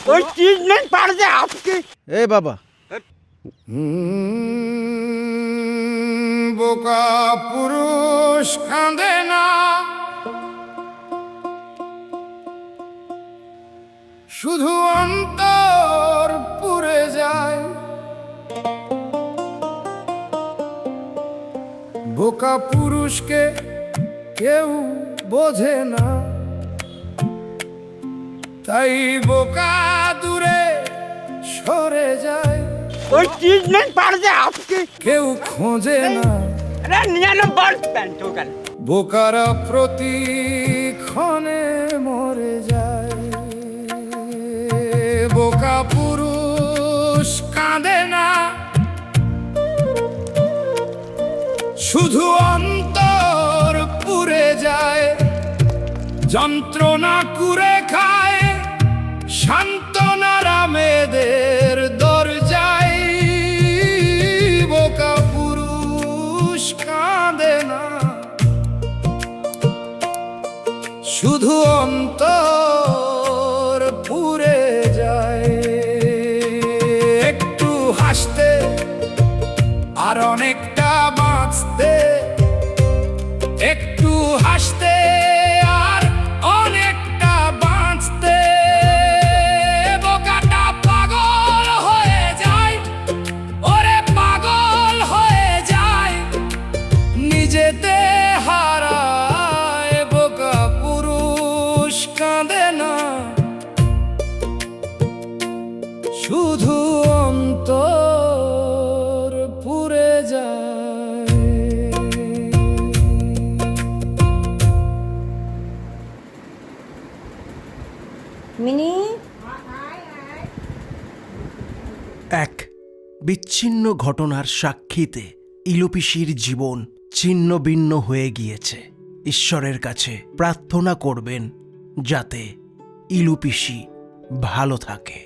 कोई चीज नहीं पड़ जाए आपकी। ए बाबा বোকা পুরুষ কাঁদে না, শুধু অন্তর পুড়ে যায়। বোকা পুরুষকে কেউ বোঝে না, তাই বোকা দূরে সরে যায়। कोई चीज नहीं पड़ जाए आपकी। কেউ খোঁজে না, अरे निया बर्थ पैंट हो गल। বোকারা প্রতিক্ষণে মরে যায়। বোকা পুরুষ কাঁদে না, শুধু অন্তর পুড়ে যায়। যন্ত্রণা কুরে খায় সান্ত্বনার আমেদের দরজায়। বোকা পুরুষ কাঁদে না, শুধু অন্তর পুড়ে যায়। একটু হাসতে আর অনেকটা বাঁচতে, একটু হাসতে আর অনেকটা বাঁচতে। বোকাটা পাগল হয়ে যায়, ওরে পাগল হয়ে যায়, নিজেতে হারায়। বোকা পুরুষ কাঁদে না, শুধু অন্তর পুড়ে যায়। মিনি এক বিচ্ছিন্ন ঘটনার সাক্ষীতে ইলুপিসির জীবন ছিন্ন ভিন্ন হয়ে গিয়েছে। ঈশ্বরের কাছে প্রার্থনা করবেন যাতে ইলুপিসি ভালো থাকে।